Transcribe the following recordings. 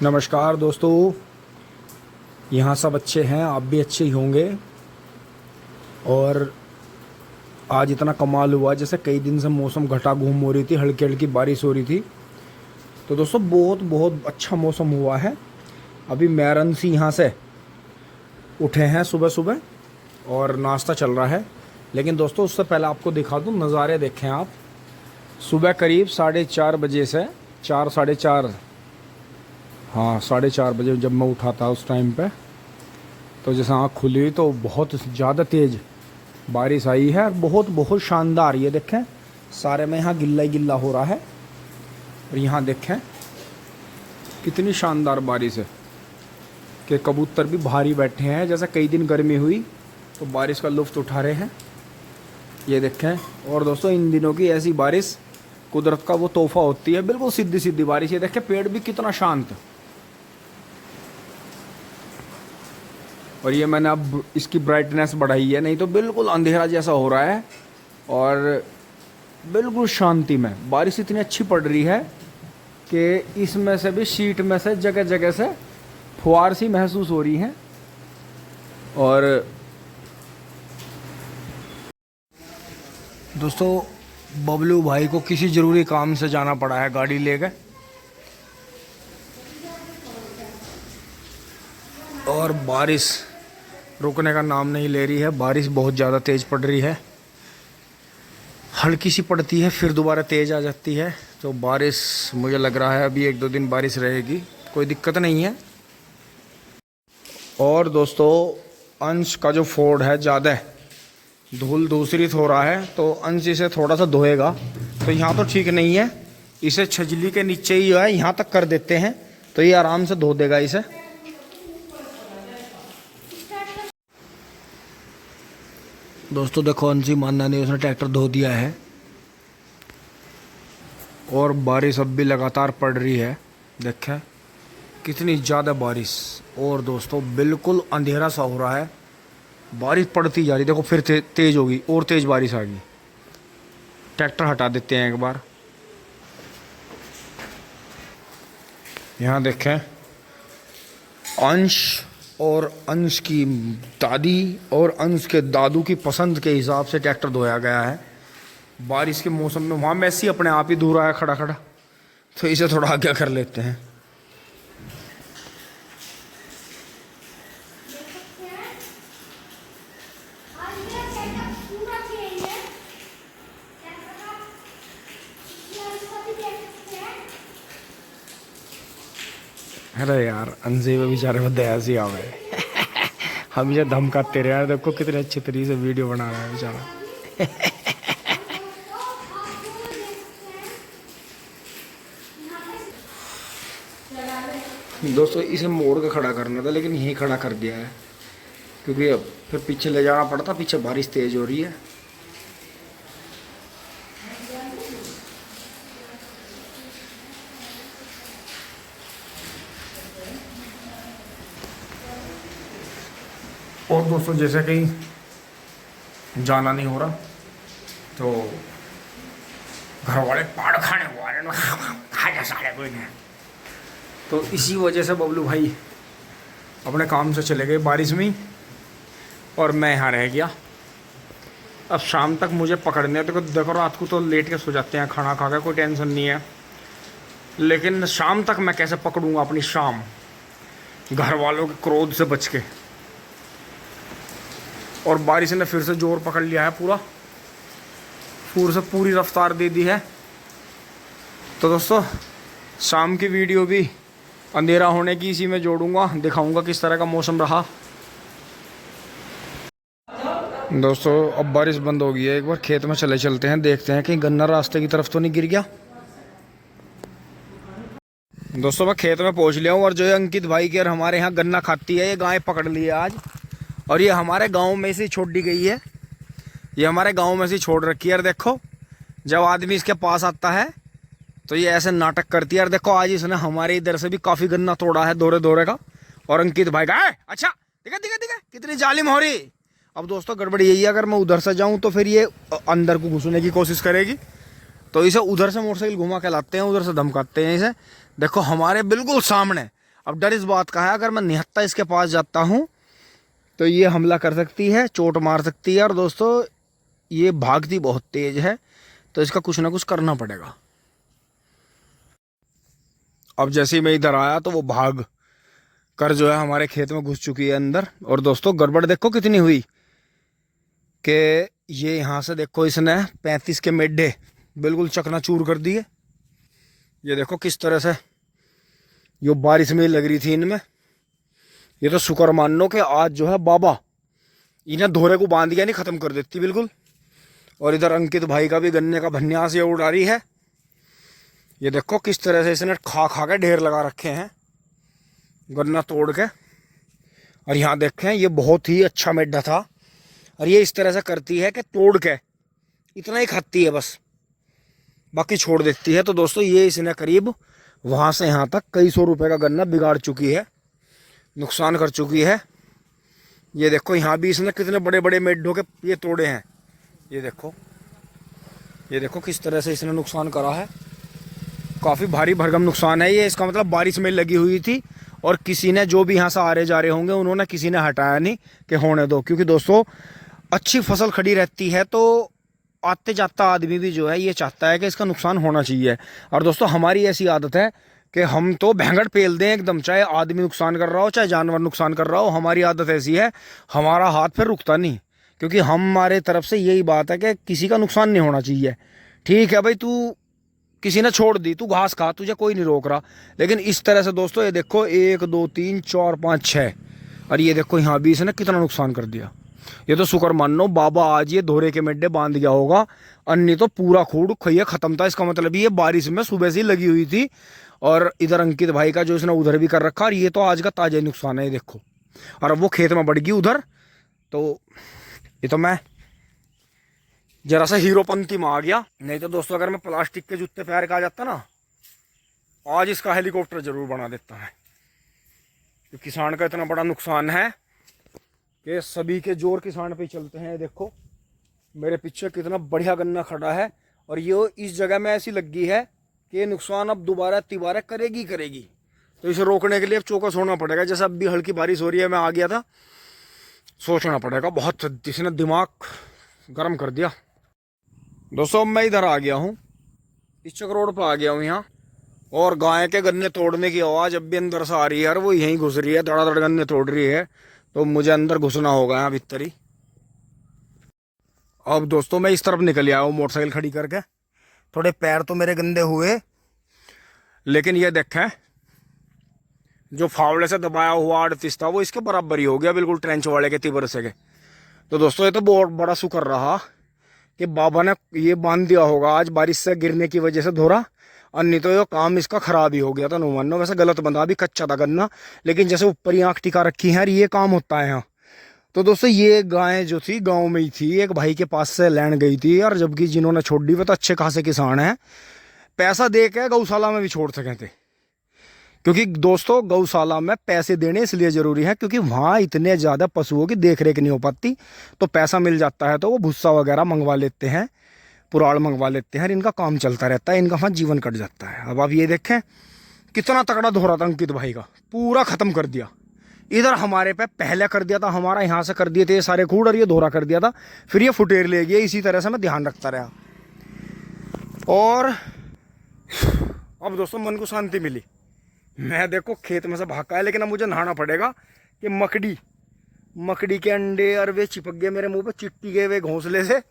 नमस्कार दोस्तों, यहाँ सब अच्छे हैं, आप भी अच्छे ही होंगे। और आज इतना कमाल हुआ, जैसे कई दिन से मौसम घटा घूम हो रही थी, हल्की हल्की बारिश हो रही थी। तो दोस्तों बहुत बहुत अच्छा मौसम हुआ है। अभी मैरन सी यहाँ से उठे हैं सुबह सुबह और नाश्ता चल रहा है। लेकिन दोस्तों उससे पहले आपको दिखा दूँ नज़ारे, देखें आप। सुबह करीब 4:30 बजे से 4 4:30 बजे जब मैं उठा था उस टाइम पे, तो जैसे आँख खुली तो बहुत ज़्यादा तेज़ बारिश आई है और बहुत बहुत शानदार। ये देखें सारे में यहाँ गिल्ला ही गिल्ला हो रहा है। और यहाँ देखें कितनी शानदार बारिश है कि कबूतर भी भारी बैठे हैं। जैसे कई दिन गर्मी हुई तो बारिश का लुत्फ़ उठा रहे हैं, ये देखें। और दोस्तों इन दिनों की ऐसी बारिश कुदरत का वो तोहफ़ा होती है, बिल्कुल सीधी सीधी बारिश। ये देखें पेड़ भी कितना शांत। और ये मैंने अब इसकी ब्राइटनेस बढ़ाई है, नहीं तो बिल्कुल अंधेरा जैसा हो रहा है। और बिल्कुल शांति में बारिश इतनी अच्छी पड़ रही है कि इसमें से भी शीट में से जगह जगह से फुहार सी महसूस हो रही हैं। और दोस्तों बबलू भाई को किसी ज़रूरी काम से जाना पड़ा है गाड़ी लेकर, और बारिश रुकने का नाम नहीं ले रही है। बारिश बहुत ज़्यादा तेज़ पड़ रही है, हल्की सी पड़ती है फिर दोबारा तेज़ आ जाती है। तो बारिश मुझे लग रहा है अभी 1-2 दिन बारिश रहेगी, कोई दिक्कत नहीं है। और दोस्तों अंश का जो फोर्ड है ज़्यादा धूल दूसरित हो रहा है, तो अंश इसे थोड़ा सा धोएगा। तो यहाँ तो ठीक नहीं है, इसे छजली के नीचे ही है यहाँ तक कर देते हैं, तो ये आराम से धो देगा इसे। दोस्तों देखो अंशी मानना नहीं, उसने ट्रैक्टर धो दिया है। और बारिश अब भी लगातार पड़ रही है, देखें कितनी ज़्यादा बारिश। और दोस्तों बिल्कुल अंधेरा सा हो रहा है, बारिश पड़ती जा रही। देखो फिर तेज़ होगी और तेज़ बारिश आ गई। ट्रैक्टर हटा देते हैं एक बार। यहाँ देखें अंश और अंश की दादी और अंश के दादू की पसंद के हिसाब से ट्रैक्टर धोया गया है। बारिश के मौसम में वहाँ मैसी अपने आप ही धो रहा है खड़ा खड़ा, तो इसे थोड़ा आगे कर लेते हैं। अरे यार अंशी में बेचारे में दया सी आवे हमेशा धमकाते रहे यार। देखो कितने अच्छे तरीके से वीडियो बना रहा है बेचारा दोस्तों इसे मोड़ के खड़ा करना था, लेकिन यहीं खड़ा कर दिया है क्योंकि अब फिर पीछे ले जाना पड़ता। पीछे बारिश तेज हो रही है। और दोस्तों जैसे कहीं जाना नहीं हो रहा तो घर वाले पाड़ खाने वाले खा जा सारे कोई नहीं, तो इसी वजह से बबलू भाई अपने काम से चले गए बारिश में, और मैं यहाँ रह गया। अब शाम तक मुझे पकड़ने, तो देखो रात को तो लेट के सो जाते हैं खाना खा के, कोई टेंशन नहीं है। लेकिन शाम तक मैं कैसे पकड़ूंगा अपनी शाम, घर वालों के क्रोध से बच के। और बारिश ने फिर से जोर पकड़ लिया है, पूरी रफ्तार दे दी है। तो दोस्तों शाम की वीडियो भी अंधेरा होने की इसी में जोड़ूंगा, दिखाऊंगा किस तरह का मौसम रहा। दोस्तों अब बारिश बंद हो गई है, एक बार खेत में चलते हैं, देखते हैं कहीं गन्ना रास्ते की तरफ तो नहीं गिर गया। दोस्तों मैं खेत में पहुंच लिया हूँ, और जो है अंकित भाई के हमारे यहाँ गन्ना खाती है, ये गाय पकड़ ली है आज। और ये हमारे गांव में से छोड़ दी गई है, ये हमारे गांव में से छोड़ रखी है। और देखो जब आदमी इसके पास आता है तो ये ऐसे नाटक करती है। और देखो आज इसने हमारे इधर से भी काफ़ी गन्ना तोड़ा है दौरे दौरे का। और अंकित भाई का अच्छा दिखा कितनी जालिम हो रही। अब दोस्तों गड़बड़ यही है, अगर मैं उधर से जाऊँ तो फिर ये अंदर को घुसने की कोशिश करेगी, तो इसे उधर से मोटरसाइकिल घुमा के लाते हैं, उधर से धमकाते हैं इसे। देखो हमारे बिल्कुल सामने अब डर इस बात का है, अगर मैं निहत्था इसके पास जाता हूँ तो ये हमला कर सकती है, चोट मार सकती है। और दोस्तों ये भागती बहुत तेज है, तो इसका कुछ ना कुछ करना पड़ेगा। अब जैसे ही मैं इधर आया तो वो भाग कर जो है हमारे खेत में घुस चुकी है अंदर। और दोस्तों गड़बड़ देखो कितनी हुई कि ये यहाँ से देखो इसने 35 के मेढे बिल्कुल चकनाचूर कर दिए। ये देखो किस तरह से यो बारिश में लग रही थी इनमें। ये तो शुक्र मान लो कि आज जो है बाबा इन्हें धोरे को बांध गया, नहीं खत्म कर देती बिल्कुल। और इधर अंकित भाई का भी गन्ने का भन्यास ये उड़ा रही है। ये देखो किस तरह से इसने खा खा के ढेर लगा रखे हैं गन्ना तोड़ के। और यहाँ देखें ये बहुत ही अच्छा मेढा था, और ये इस तरह से करती है कि तोड़ के इतना ही खाती है बस, बाकी छोड़ देती है। तो दोस्तों ये इसने करीब वहाँ से यहाँ तक कई सौ रुपए का गन्ना बिगाड़ चुकी है, नुकसान कर चुकी है। ये देखो यहाँ भी इसने कितने बड़े बड़े मेढों के ये तोड़े हैं। ये देखो किस तरह से इसने नुकसान करा है, काफ़ी भारी भरगम नुकसान है ये। इसका मतलब बारिश में लगी हुई थी और किसी ने, जो भी यहाँ से आ रहे जा रहे होंगे, उन्होंने किसी ने हटाया नहीं कि होने दो। क्योंकि दोस्तों अच्छी फसल खड़ी रहती है तो आते जाता आदमी भी जो है ये चाहता है कि इसका नुकसान होना चाहिए। और दोस्तों हमारी ऐसी आदत है कि हम तो भैंगड़ पेल दें एकदम, चाहे आदमी नुकसान कर रहा हो चाहे जानवर नुकसान कर रहा हो। हमारी आदत ऐसी है, हमारा हाथ फिर रुकता नहीं, क्योंकि हमारे तरफ से यही बात है कि किसी का नुकसान नहीं होना चाहिए। ठीक है भाई, तू किसी ने छोड़ दी, तू घास खा, तुझे कोई नहीं रोक रहा। लेकिन इस तरह से दोस्तों ये देखो 1 2 3 4 5 6, और ये देखो यहाँ भी इसने कितना नुकसान कर दिया। ये तो शुक्र मान लो बाबा आज ये धोरे के मेढे बांध गया होगा, अन्य तो पूरा खूड़ खैया खत्म था। इसका मतलब ये बारिश में सुबह से ही लगी हुई थी। और इधर अंकित भाई का जो इसने उधर भी कर रखा, और ये तो आज का ताजा नुकसान है ये देखो। और अब वो खेत में बढ़ गई उधर। तो ये तो मैं जरा सा हीरोपंती में आ गया, नहीं तो दोस्तों अगर मैं प्लास्टिक के जूते पहन के आ जाता ना, आज इसका हेलीकॉप्टर जरूर बना देता है। तो किसान का इतना बड़ा नुकसान है कि सभी के जोर किसान पे चलते हैं। देखो मेरे पीछे कितना बढ़िया गन्ना खड़ा है, और ये इस जगह में ऐसी लगी है कि ये नुकसान अब दोबारा तिबारा करेगी। तो इसे रोकने के लिए अब चौकस होना पड़ेगा। जैसे अब भी हल्की बारिश हो रही है, मैं आ गया था, सोचना पड़ेगा बहुत। जिसने दिमाग गर्म कर दिया। दोस्तों मैं इधर आ गया हूँ, इस रोड पर आ गया हूँ यहाँ, और गाय के गन्ने तोड़ने की आवाज़ अब भी अंदर से आ रही है। यार वो यहीं घुस रही है, धड़ाधड़ गन्ने तोड़ रही है, तो मुझे अंदर घुसना होगा यहाँ भीतर ही। अब दोस्तों मैं इस तरफ निकल आया हूँ मोटरसाइकिल खड़ी करके। थोड़े पैर तो मेरे गंदे हुए, लेकिन ये देखें जो फावड़े से दबाया हुआ 38 था वो इसके बराबर ही हो गया, बिल्कुल ट्रेंच वाले के तिबर से के। तो दोस्तों ये तो बहुत बड़ा शुक्र रहा कि बाबा ने ये बांध दिया होगा आज बारिश से गिरने की वजह से धोरा, और नहीं तो ये काम इसका खराब ही हो गया था। नो मानो वैसे गलत बंदा, भी कच्चा था गन्ना, लेकिन जैसे ऊपर ही आँख टिका रखी है, ये काम होता है यहाँ। तो दोस्तों ये गाय जो थी गांव में ही थी, एक भाई के पास से लैंड गई थी, और जबकि जिन्होंने छोड़ दी वो तो अच्छे खासे किसान हैं, पैसा दे के गौशाला में भी छोड़ सके थे। क्योंकि दोस्तों गौशाला में पैसे देने इसलिए ज़रूरी है क्योंकि वहाँ इतने ज़्यादा पशुओं की देख रेख नहीं हो पाती, तो पैसा मिल जाता है तो वो भूसा वगैरह मंगवा लेते हैं, पुराड़ मंगवा लेते हैं, इनका काम चलता रहता है, इनका वहाँ जीवन कट जाता है। अब आप ये देखें कितना तगड़ा धोरा था अंकित भाई का, पूरा ख़त्म कर दिया। इधर हमारे पे पहले कर दिया था, हमारा यहाँ से कर दिए थे ये सारे खूड़, और ये धोरा कर दिया था, फिर ये फुटेर ले गया। इसी तरह से मैं ध्यान रखता रहा, और अब दोस्तों मन को शांति मिली। मैं देखो खेत में से भागा है, लेकिन अब मुझे नहाना पड़ेगा कि मकड़ी के अंडे और वे चिपक गए मेरे मुंह पे, चिट्टी गए वे घोंसले से,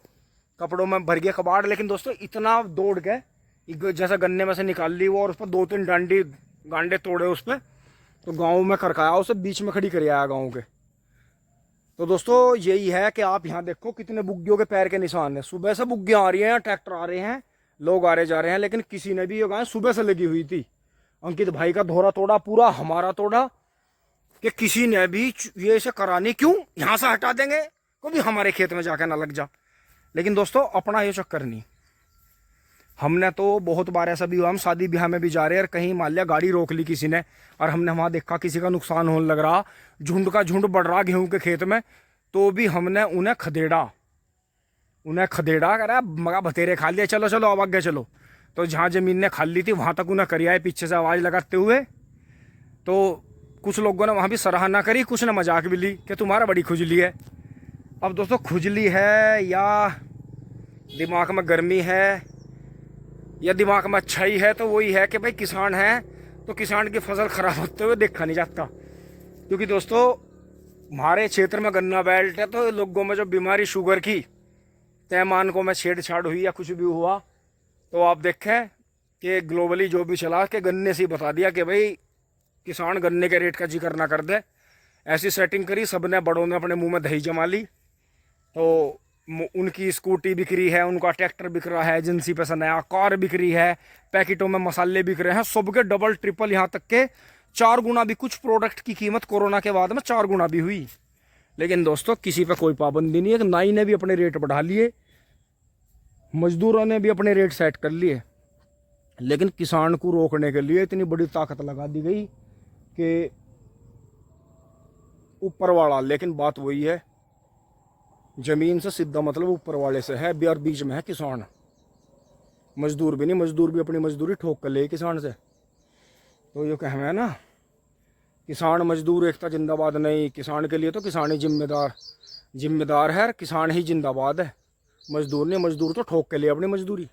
कपड़ों में भर गया कबाड़। लेकिन दोस्तों इतना दौड़ के जैसा गन्ने में से निकाल ली वो, और उस पर 2-3 गांडे तोड़े उस पर, तो गाँव में करकाया उसे, बीच में खड़ी कर आया गाँव के। तो दोस्तों यही है कि आप यहाँ देखो कितने बुग्गियों के पैर के निशान है। सुबह से बुग्गियाँ आ रही हैं, ट्रैक्टर आ रहे हैं, लोग आ रहे जा रहे हैं, लेकिन किसी ने भी ये गाय सुबह से लगी हुई थी। अंकित भाई का धोरा तोड़ा, पूरा हमारा तोड़ा, कि किसी ने भी ये इसे करानी क्यों, यहाँ से हटा देंगे, कभी हमारे खेत में जाकर ना लग जा। लेकिन दोस्तों अपना ये चक्कर नहीं। हमने तो बहुत बार ऐसा भी हुआ, हम शादी ब्याह में भी जा रहे हैं और कहीं मान लिया गाड़ी रोक ली किसी ने, और हमने वहाँ देखा किसी का नुकसान होने लग रहा, झुंड का झुंड बढ़ रहा गेहूं के खेत में, तो भी हमने उन्हें खदेड़ा करा, मगा भतेरे खा लिया, चलो चलो अब आगे चलो। तो जहाँ ज़मीन ने खाली थी वहाँ तक उन्हें कर आए पीछे से आवाज़ लगाते हुए, तो कुछ लोगों ने वहाँ भी सराहना करी, कुछ ने मजाक भी ली कि तुम्हारा बड़ी खुजली है। अब दोस्तों खुजली है या दिमाग में गर्मी है या दिमाग में अच्छाई है, तो वही है कि भाई किसान है तो किसान की फसल खराब होते हुए देखा नहीं जाता। क्योंकि दोस्तों हमारे क्षेत्र में गन्ना बेल्ट है, तो लोगों में जो बीमारी शुगर की पैमान को में छेड़छाड़ हुई या कुछ भी हुआ, तो आप देखें कि ग्लोबली जो भी चला के गन्ने से बता दिया कि भाई किसान गन्ने के रेट का जिक्र ना कर दे। ऐसी सेटिंग करी, सबने बड़ों ने अपने मुंह में दही जमा ली। तो उनकी स्कूटी बिक रही है, उनका ट्रैक्टर बिक रहा है, एजेंसी पे से नया कार बिक रही है, पैकेटों में मसाले बिक रहे हैं, सबके डबल ट्रिपल, यहाँ तक के 4 गुना भी कुछ प्रोडक्ट की कीमत कोरोना के बाद में 4 गुना भी हुई। लेकिन दोस्तों किसी पे कोई पाबंदी नहीं है। नाई ने भी अपने रेट बढ़ा लिए, मजदूरों ने भी अपने रेट सेट कर लिए, लेकिन किसान को रोकने के लिए इतनी बड़ी ताकत लगा दी गई कि ऊपर वाला, लेकिन बात वही है, जमीन से सीधा मतलब ऊपर वाले से है, और बीच में है किसान। मजदूर भी नहीं, मजदूर भी अपनी मजदूरी ठोक कर ले किसान से। तो ये कहना है ना, किसान मजदूर एकता जिंदाबाद नहीं, किसान के लिए तो किसान ही जिम्मेदार है, किसान ही जिंदाबाद है, मजदूर नहीं। मजदूर तो ठोक के ले अपनी मजदूरी।